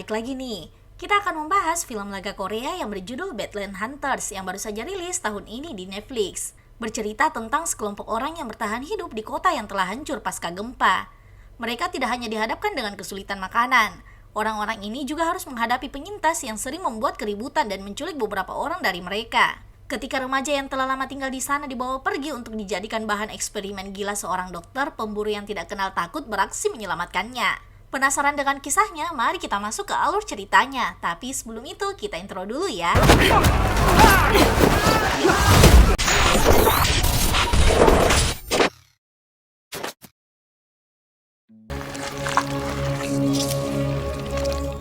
balik lagi nih. Kita akan membahas film laga Korea yang berjudul Badland Hunters yang baru saja rilis tahun ini di Netflix. Bercerita tentang sekelompok orang yang bertahan hidup di kota yang telah hancur pasca gempa. Mereka tidak hanya dihadapkan dengan kesulitan makanan. Orang-orang ini juga harus menghadapi penyintas yang sering membuat keributan dan menculik beberapa orang dari mereka. Ketika remaja yang telah lama tinggal di sana dibawa pergi untuk dijadikan bahan eksperimen gila seorang dokter, pemburu yang tidak kenal takut beraksi menyelamatkannya. Penasaran dengan kisahnya? Mari kita masuk ke alur ceritanya. Tapi sebelum itu, kita intro dulu ya.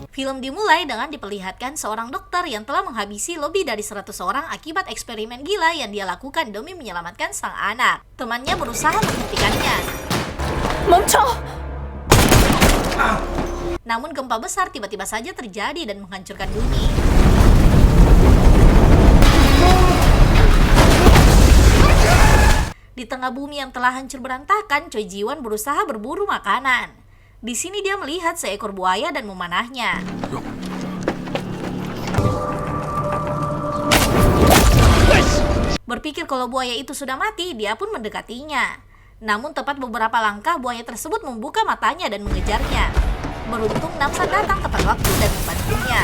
Film dimulai dengan diperlihatkan seorang dokter yang telah menghabisi lebih dari 100 orang akibat eksperimen gila yang dia lakukan demi menyelamatkan sang anak. Temannya berusaha menghentikannya. 멈춰! Namun gempa besar tiba-tiba saja terjadi dan menghancurkan bumi. Di tengah bumi yang telah hancur berantakan, Choi Ji-won berusaha berburu makanan. Di sini dia melihat seekor buaya dan memanahnya. Berpikir kalau buaya itu sudah mati, dia pun mendekatinya. Namun tepat beberapa langkah, buaya tersebut membuka matanya dan mengejarnya. Beruntung Namsan datang tepat waktu dan membantunya.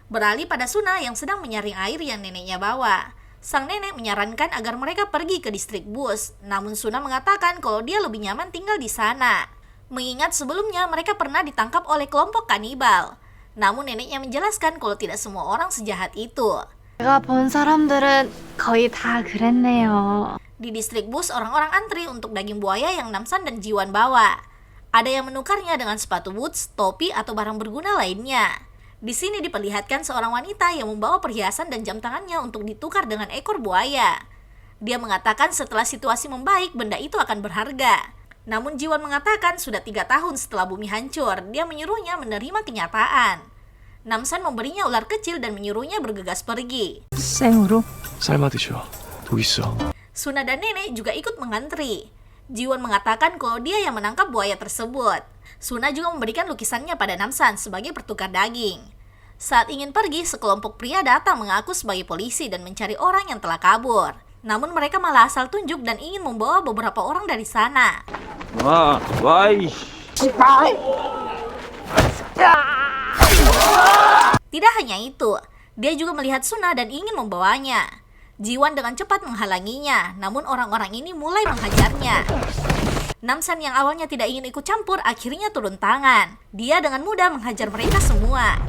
Beralih pada Suna yang sedang menyaring air yang neneknya bawa. Sang nenek menyarankan agar mereka pergi ke distrik bus, namun Suna mengatakan kalau dia lebih nyaman tinggal di sana. Mengingat sebelumnya mereka pernah ditangkap oleh kelompok kanibal. Namun neneknya menjelaskan kalau tidak semua orang sejahat itu. 제가 본 사람들은 거의 다 그랬네요. Di distrik bus, orang-orang antri untuk daging buaya yang Namsan dan Jiwon bawa. Ada yang menukarnya dengan sepatu boots, topi, atau barang berguna lainnya. Di sini diperlihatkan seorang wanita yang membawa perhiasan dan jam tangannya untuk ditukar dengan ekor buaya. Dia mengatakan setelah situasi membaik, benda itu akan berharga. Namun Jiwon mengatakan sudah 3 tahun setelah bumi hancur, dia menyuruhnya menerima kenyataan. Namsan memberinya ular kecil dan menyuruhnya bergegas pergi. 생으로? 삶아 드셔. 독 있어. Suna dan nenek juga ikut mengantri. Jiwon mengatakan kalau dia yang menangkap buaya tersebut. Suna juga memberikan lukisannya pada Namsan sebagai pertukar daging. Saat ingin pergi, sekelompok pria datang mengaku sebagai polisi dan mencari orang yang telah kabur. Namun mereka malah asal tunjuk dan ingin membawa beberapa orang dari sana. Tidak hanya itu, dia juga melihat Suna dan ingin membawanya. Jiwon dengan cepat menghalanginya, namun orang-orang ini mulai menghajarnya. Namsan yang awalnya tidak ingin ikut campur akhirnya turun tangan. Dia dengan mudah menghajar mereka semua.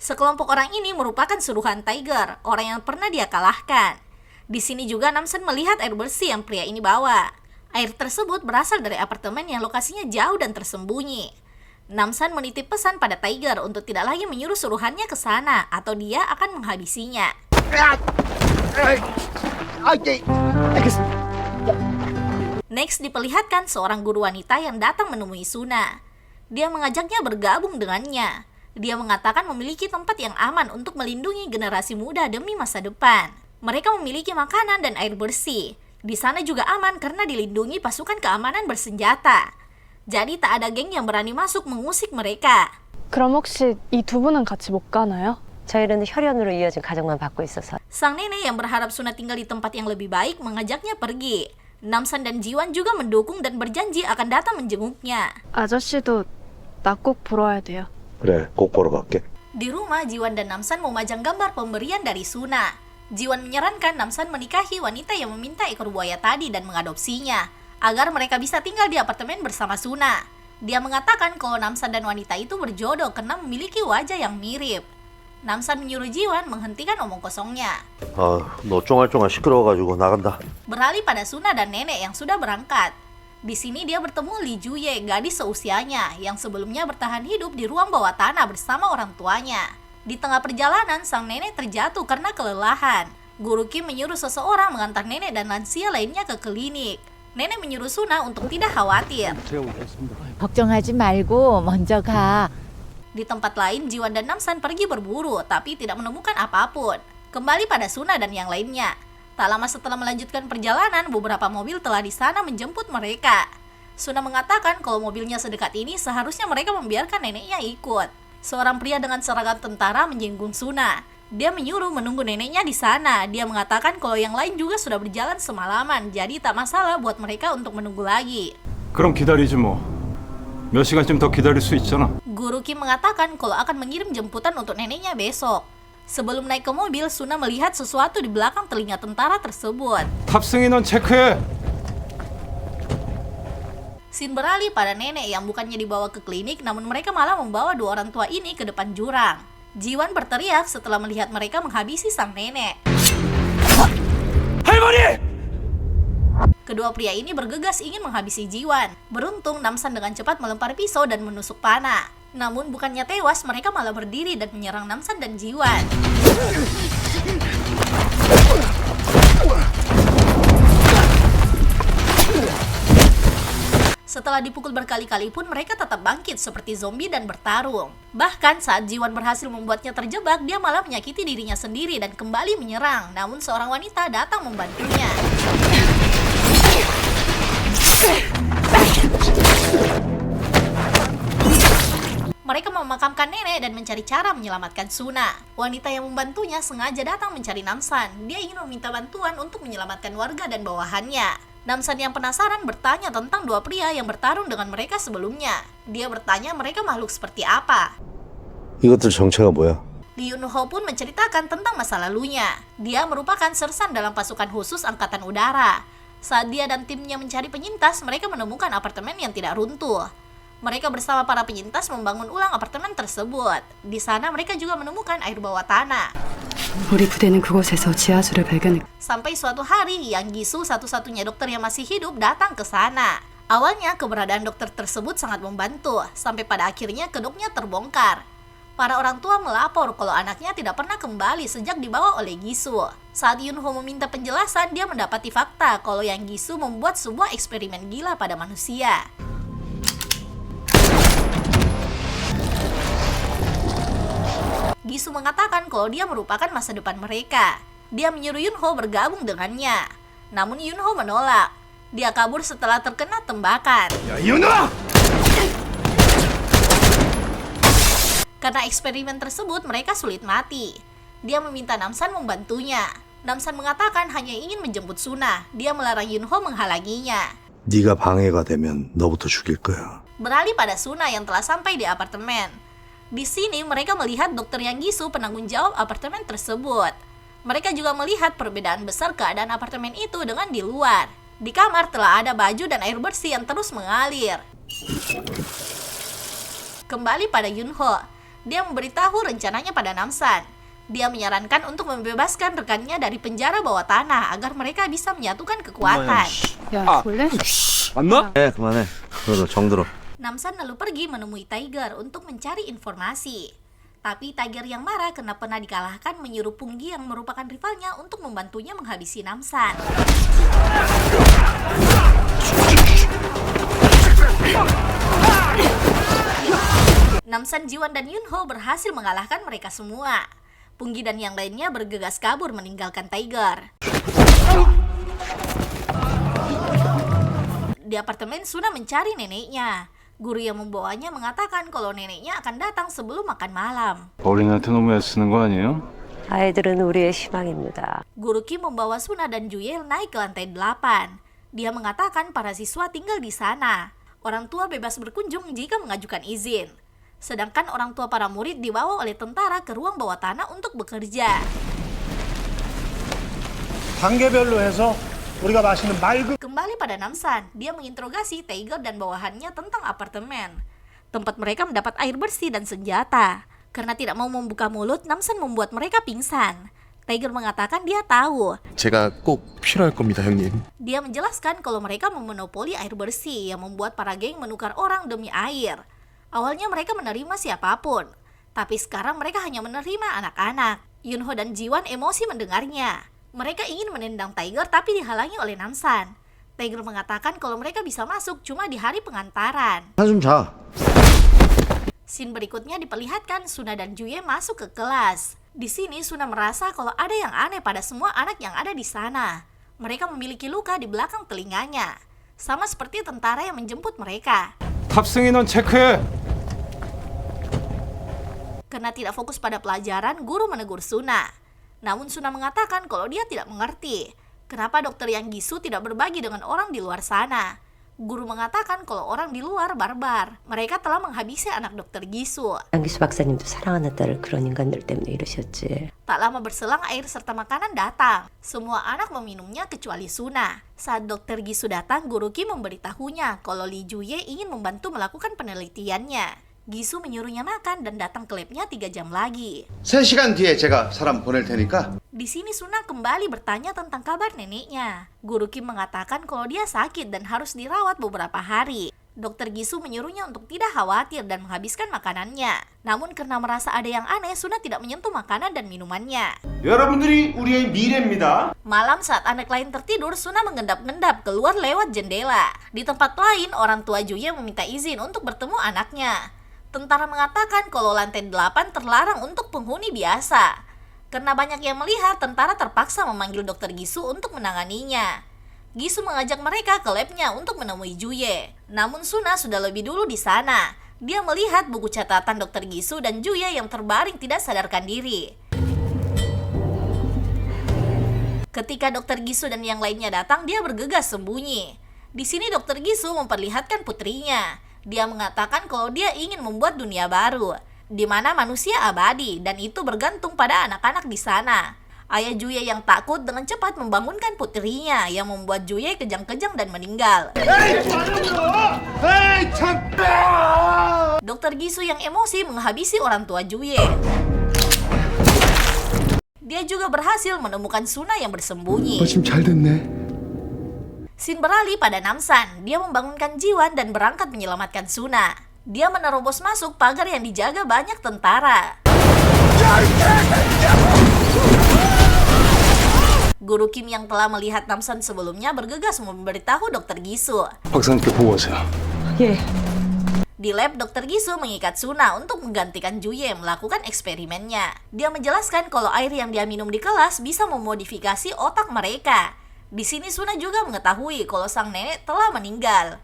Sekelompok orang ini merupakan suruhan Tiger, orang yang pernah dia kalahkan. Di sini juga Namsan melihat air bersih yang pria ini bawa. Air tersebut berasal dari apartemen yang lokasinya jauh dan tersembunyi. Namsan menitip pesan pada Tiger untuk tidak lagi menyuruh suruhannya ke sana atau dia akan menghabisinya. Next diperlihatkan seorang guru wanita yang datang menemui Suna. Dia mengajaknya bergabung dengannya. Dia mengatakan memiliki tempat yang aman untuk melindungi generasi muda demi masa depan. Mereka memiliki makanan dan air bersih. Di sana juga aman karena dilindungi pasukan keamanan bersenjata. Jadi tak ada geng yang berani masuk mengusik mereka. 그럼 혹시 이 두 분은 같이 못 가나요? 저희는 혈연으로 이어진 가정만 받고 있어서. Sang nenek yang berharap Suna tinggal di tempat yang lebih baik mengajaknya pergi. Namsan dan Jiwon juga mendukung dan berjanji akan datang menjenguknya. 아저씨도 나 꼭 보러 와야 돼요. 그래, 꼭 보러 갈게. Di rumah, Jiwon dan Namsan memajang gambar pemberian dari Suna. Jiwon menyarankan Namsan menikahi wanita yang meminta ekor buaya tadi dan mengadopsinya, agar mereka bisa tinggal di apartemen bersama Suna. Dia mengatakan kalau Namsan dan wanita itu berjodoh karena memiliki wajah yang mirip. Namsan menyuruh Jiwon menghentikan omong kosongnya. 너 쫑알쫑알 시끄러워가지고 나간다. Beralih pada Suna dan nenek yang sudah berangkat. Di sini dia bertemu Lee Juye, gadis seusianya, yang sebelumnya bertahan hidup di ruang bawah tanah bersama orang tuanya. Di tengah perjalanan, sang nenek terjatuh karena kelelahan. Guru Kim menyuruh seseorang mengantar nenek dan lansia lainnya ke klinik. Nenek menyuruh Suna untuk tidak khawatir. 걱정하지 말고 먼저 가. Di tempat lain, Jiwan dan Namsan pergi berburu, tapi tidak menemukan apapun. Kembali pada Suna dan yang lainnya. Tak lama setelah melanjutkan perjalanan, beberapa mobil telah di sana menjemput mereka. Suna mengatakan kalau mobilnya sedekat ini, seharusnya mereka membiarkan neneknya ikut. Seorang pria dengan seragam tentara menyinggung Suna. Dia menyuruh menunggu neneknya di sana. Dia mengatakan kalau yang lain juga sudah berjalan semalaman, jadi tak masalah buat mereka untuk menunggu lagi. 그럼 기다리지 뭐. 몇 시간쯤 더 기다릴 수 있잖아. Guru Kim mengatakan kalau akan mengirim jemputan untuk neneknya besok. Sebelum naik ke mobil, Suna melihat sesuatu di belakang telinga tentara tersebut. 탑승 인원 체크해. Scene beralih pada nenek yang bukannya dibawa ke klinik, namun mereka malah membawa dua orang tua ini ke depan jurang. Jiwan berteriak setelah melihat mereka menghabisi sang nenek. 할머니! Kedua pria ini bergegas ingin menghabisi Jiwan. Beruntung Namsan dengan cepat melempar pisau dan menusuk panah. Namun bukannya tewas, mereka malah berdiri dan menyerang Namsan dan Jiwan. Setelah dipukul berkali-kali pun mereka tetap bangkit seperti zombie dan bertarung. Bahkan saat Jiwan berhasil membuatnya terjebak, dia malah menyakiti dirinya sendiri dan kembali menyerang. Namun seorang wanita datang membantunya. Mereka memakamkan nenek dan mencari cara menyelamatkan Suna. Wanita yang membantunya sengaja datang mencari Namsan. Dia ingin meminta bantuan untuk menyelamatkan warga dan bawahannya. Namsan yang penasaran bertanya tentang dua pria yang bertarung dengan mereka sebelumnya. Dia bertanya mereka makhluk seperti apa. 이것들 정체가 뭐야? Lee Yun-ho pun menceritakan tentang masa lalunya. Dia merupakan sersan dalam pasukan khusus Angkatan Udara. Saat dia dan timnya mencari penyintas, mereka menemukan apartemen yang tidak runtuh. Mereka bersama para penyintas membangun ulang apartemen tersebut. Di sana mereka juga menemukan air bawah tanah. 우리 부대는 그곳에서 지하수를 발견했고 Sampai suatu hari, Yang Gisu, satu-satunya dokter yang masih hidup, datang ke sana. Awalnya, keberadaan dokter tersebut sangat membantu, sampai pada akhirnya kedoknya terbongkar. Para orang tua melapor kalau anaknya tidak pernah kembali sejak dibawa oleh Gisu. Saat Yun-ho meminta penjelasan, dia mendapati fakta kalau Yang Gisu membuat sebuah eksperimen gila pada manusia. Gisu mengatakan kalau dia merupakan masa depan mereka. Dia menyuruh Yun-ho bergabung dengannya. Namun Yun-ho menolak. Dia kabur setelah terkena tembakan. 야, 이윤아! Karena eksperimen tersebut, mereka sulit mati. Dia meminta Namsan membantunya. Namsan mengatakan hanya ingin menjemput Suna. Dia melarang Yun-ho menghalanginya. 네가 방해가 되면 너부터 죽일 거야. Beralih pada Suna yang telah sampai di apartemen. Di sini mereka melihat dokter Yang Gisu, penanggung jawab apartemen tersebut. Mereka juga melihat perbedaan besar keadaan apartemen itu dengan di luar. Di kamar telah ada baju dan air bersih yang terus mengalir. Kembali pada Yun-ho. Dia memberitahu rencananya pada Namsan. Dia menyarankan untuk membebaskan rekannya dari penjara bawah tanah agar mereka bisa menyatukan kekuatan. 야 볼래? 맞나? 네, 그만해. 그래도 정들어. Namsan lalu pergi menemui Tiger untuk mencari informasi. Tapi Tiger yang marah karena pernah dikalahkan menyuruh Punggi yang merupakan rivalnya untuk membantunya menghabisi Namsan. Namsan, Jiwan, dan Yun-ho berhasil mengalahkan mereka semua. Punggi dan yang lainnya bergegas kabur meninggalkan Tiger. Di apartemen, Suna mencari neneknya. Guru yang membawanya mengatakan kalau neneknya akan datang sebelum makan malam. 어린이한테 너무 애쓰는 거 아니에요? 아이들은 우리의 희망입니다. Guru Kim membawa Suna dan Juyel naik ke lantai 8. Dia mengatakan para siswa tinggal di sana. Orang tua bebas berkunjung jika mengajukan izin. Sedangkan orang tua para murid dibawa oleh tentara ke ruang bawah tanah untuk bekerja. 단계별로 해서 우리가 마시는 맑은 Kembali pada Namsan, dia menginterogasi Tiger dan bawahannya tentang apartemen. Tempat mereka mendapat air bersih dan senjata. Karena tidak mau membuka mulut, Namsan membuat mereka pingsan. Tiger mengatakan dia tahu. 제가 꼭 필요할 겁니다, 형님. Dia menjelaskan kalau mereka memonopoli air bersih yang membuat para geng menukar orang demi air. Awalnya mereka menerima siapapun, tapi sekarang mereka hanya menerima anak-anak. Yun-ho dan Jiwan emosi mendengarnya. Mereka ingin menendang Tiger tapi dihalangi oleh Namsan. Taeger mengatakan kalau mereka bisa masuk cuma di hari pengantaran. 한숨 자. Scene berikutnya diperlihatkan Suna dan Juye masuk ke kelas. Di sini Suna merasa kalau ada yang aneh pada semua anak yang ada di sana. Mereka memiliki luka di belakang telinganya, sama seperti tentara yang menjemput mereka. 탑승 인원 체크해. Karena tidak fokus pada pelajaran, guru menegur Suna. Namun Suna mengatakan kalau dia tidak mengerti kenapa dokter Yang Gisu tidak berbagi dengan orang di luar sana. Guru mengatakan kalau orang di luar barbar. Mereka telah menghabisi anak dokter Gisu. 양기수 박사님도 사랑하는 딸을 그런 인간들 때문에 이러셨지. Tak lama berselang air serta makanan datang. Semua anak meminumnya kecuali Suna. Saat dokter Gisu datang, guru Kim memberitahunya kalau Lee Juye ingin membantu melakukan penelitiannya. Gisu menyuruhnya makan dan datang ke labnya 3 jam lagi. 3시간 뒤에 제가 사람 보낼 테니까. Di sini Suna kembali bertanya tentang kabar neneknya. Guru Kim mengatakan kalau dia sakit dan harus dirawat beberapa hari. Dokter Gisu menyuruhnya untuk tidak khawatir dan menghabiskan makanannya. Namun karena merasa ada yang aneh, Suna tidak menyentuh makanan dan minumannya. 여러분들이 우리의 미래입니다. Malam saat anak lain tertidur, Suna mengendap-endap keluar lewat jendela. Di tempat lain, orang tua Juye meminta izin untuk bertemu anaknya. Tentara mengatakan kalau lantai 8 terlarang untuk penghuni biasa. Karena banyak yang melihat, tentara terpaksa memanggil dokter Gisu untuk menanganinya. Gisu mengajak mereka ke labnya untuk menemui Juye. Namun Suna sudah lebih dulu di sana. Dia melihat buku catatan dokter Gisu dan Juye yang terbaring tidak sadarkan diri. Ketika dokter Gisu dan yang lainnya datang, dia bergegas sembunyi. Di sini dokter Gisu memperlihatkan putrinya. Dia mengatakan kalau dia ingin membuat dunia baru, di mana manusia abadi, dan itu bergantung pada anak-anak di sana. Ayah Juye yang takut dengan cepat membangunkan putrinya, yang membuat Juye kejang-kejang dan meninggal. Dokter Gisu yang emosi menghabisi orang tua Juye. Dia juga berhasil menemukan Suna yang bersembunyi. 지금 잘 됐네. Scene beralih pada Namsan. Dia membangunkan Jiwan dan berangkat menyelamatkan Suna. Dia menerobos masuk pagar yang dijaga banyak tentara. Guru Kim yang telah melihat Namsan sebelumnya bergegas memberitahu dokter Gisu. 박사님께 보고 오세요. 예. Di lab, dokter Gisu mengikat Suna untuk menggantikan Juye melakukan eksperimennya. Dia menjelaskan kalau air yang dia minum di kelas bisa memodifikasi otak mereka. Di sini Suna juga mengetahui kalau sang nenek telah meninggal.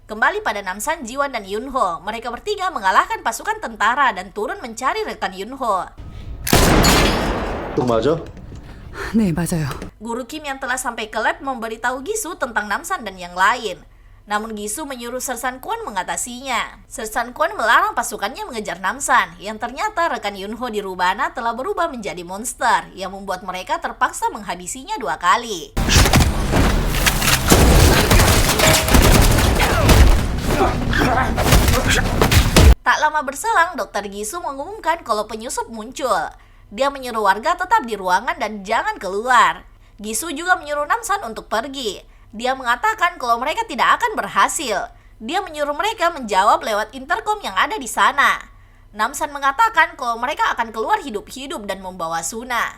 Kembali pada Namsan, Jiwan dan Yunho. Mereka bertiga mengalahkan pasukan tentara dan turun mencari rekan Yunho. 또 맞아? 네, 맞아요. Guru Kim yang telah sampai ke lab memberitahu Gisu tentang Namsan dan yang lain. Namun Gisu menyuruh Sersan Kwon mengatasinya. Sersan Kwon melarang pasukannya mengejar Namsan, yang ternyata rekan Yunho di Rubana telah berubah menjadi monster, yang membuat mereka terpaksa menghabisinya 2 kali. Tak lama berselang, dokter Gisu mengumumkan kalau penyusup muncul. Dia menyuruh warga tetap di ruangan dan jangan keluar. Gisu juga menyuruh Namsan untuk pergi. Dia mengatakan kalau mereka tidak akan berhasil. Dia menyuruh mereka menjawab lewat intercom yang ada di sana. Namsan mengatakan kalau mereka akan keluar hidup-hidup dan membawa Suna.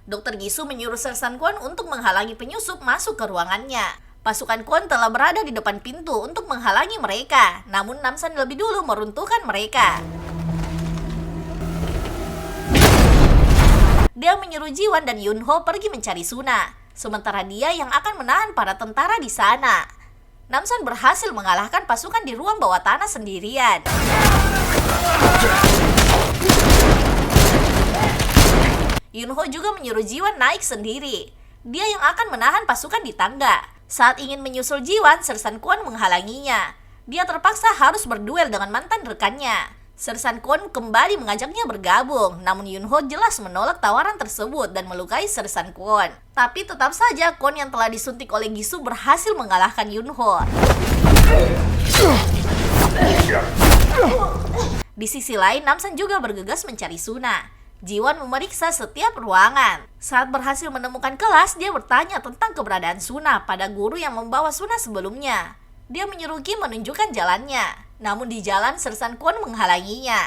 Dokter Gisu menyuruh Sersan Kwon untuk menghalangi penyusup masuk ke ruangannya. Pasukan Kwon telah berada di depan pintu untuk menghalangi mereka. Namun Namsan lebih dulu meruntuhkan mereka. Dia menyuruh Jiwan dan Yunho pergi mencari Suna. Sementara dia yang akan menahan para tentara di sana. Namsan berhasil mengalahkan pasukan di ruang bawah tanah sendirian. Yunho juga menyuruh Jiwan naik sendiri. Dia yang akan menahan pasukan di tangga. Saat ingin menyusul Jiwan, Sersan Kwon menghalanginya. Dia terpaksa harus berduel dengan mantan rekannya. Sersan Kwon kembali mengajaknya bergabung, namun Yunho jelas menolak tawaran tersebut dan melukai Sersan Kwon. Tapi tetap saja Kwon yang telah disuntik oleh Gisu berhasil mengalahkan Yunho. Di sisi lain, Namsan juga bergegas mencari Suna. Jiwan memeriksa setiap ruangan. Saat berhasil menemukan kelas, dia bertanya tentang keberadaan Suna pada guru yang membawa Suna sebelumnya. Dia menyuruh Kim menunjukkan jalannya. Namun di jalan, Sersan Kwon menghalanginya.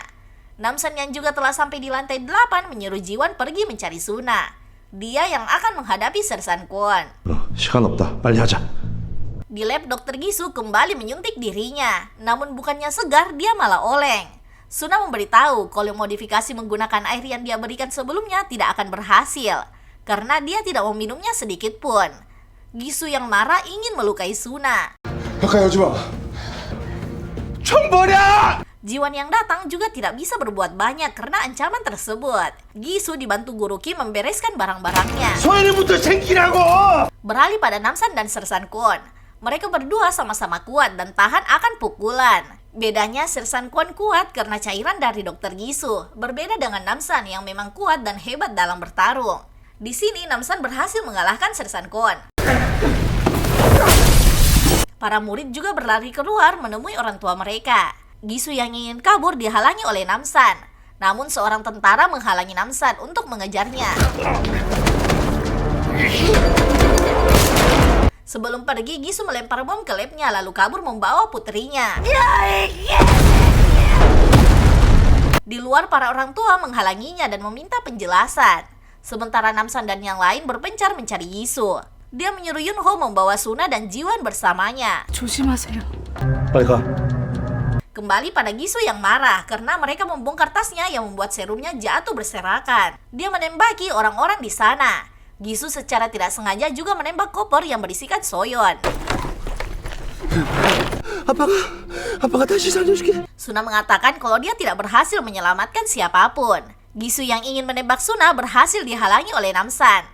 Namsan yang juga telah sampai di lantai 8 menyuruh Jiwan pergi mencari Suna. Dia yang akan menghadapi Sersan Kwon. 시간 없다. 빨리 하자. Di lab, Dr. Gisu kembali menyuntik dirinya. Namun bukannya segar, dia malah oleng. Suna memberitahu kalau modifikasi menggunakan air yang dia berikan sebelumnya tidak akan berhasil. Karena dia tidak meminumnya sedikit pun. Gisu yang marah ingin melukai Suna. 가까이 오지 마. 총 버려! Jiwan yang datang juga tidak bisa berbuat banyak karena ancaman tersebut. Gisu dibantu Guru Kim membereskan barang-barangnya. 소연이부터 챙기라고! Beralih pada Namsan dan Sersan Kwon. Mereka berdua sama-sama kuat dan tahan akan pukulan. Bedanya Sersan Kwon kuat karena cairan dari Dr. Gisu. Berbeda dengan Namsan yang memang kuat dan hebat dalam bertarung. Di sini Namsan berhasil mengalahkan Sersan Kwon. Para murid juga berlari keluar menemui orang tua mereka. Gisu yang ingin kabur dihalangi oleh Namsan. Namun seorang tentara menghalangi Namsan untuk mengejarnya. Sebelum pergi, Gisu melempar bom ke labnya lalu kabur membawa putrinya. Di luar, para orang tua menghalanginya dan meminta penjelasan. Sementara Namsan dan yang lain berpencar mencari Gisu. Dia menyuruh Yunho membawa Suna dan Jiwan bersamanya. 조심하세요. 빨리 가. Kembali pada Gisu yang marah karena mereka membongkar tasnya yang membuat serumnya jatuh berserakan. Dia menembaki orang-orang di sana. Gisu secara tidak sengaja juga menembak koper yang berisikan Soyeon. 아빠가 다시 살려줄게. Suna mengatakan kalau dia tidak berhasil menyelamatkan siapapun. Gisu yang ingin menembak Suna berhasil dihalangi oleh Namsan.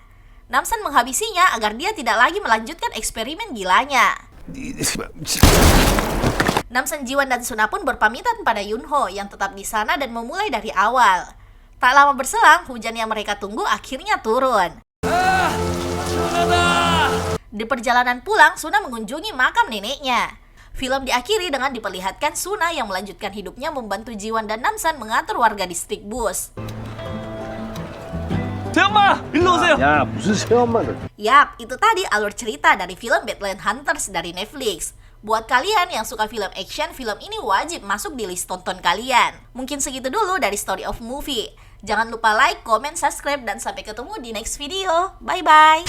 Namsan menghabisinya agar dia tidak lagi melanjutkan eksperimen gilanya. Namsan, Jiwan, dan Suna pun berpamitan pada Yunho yang tetap di sana dan memulai dari awal. Tak lama berselang, hujan yang mereka tunggu akhirnya turun. Di perjalanan pulang, Suna mengunjungi makam neneknya. Film diakhiri dengan diperlihatkan Suna yang melanjutkan hidupnya membantu Jiwan dan Namsan mengatur warga distrik bus. 세엄마 일로 오세요. 야, 무슨 새엄마를. Yap, itu tadi alur cerita dari film Badland Hunters dari Netflix. Buat kalian yang suka film action, film ini wajib masuk di list tonton kalian. Mungkin segitu dulu dari Story of Movie. Jangan lupa like, comment, subscribe, dan sampai ketemu di next video. Bye-bye!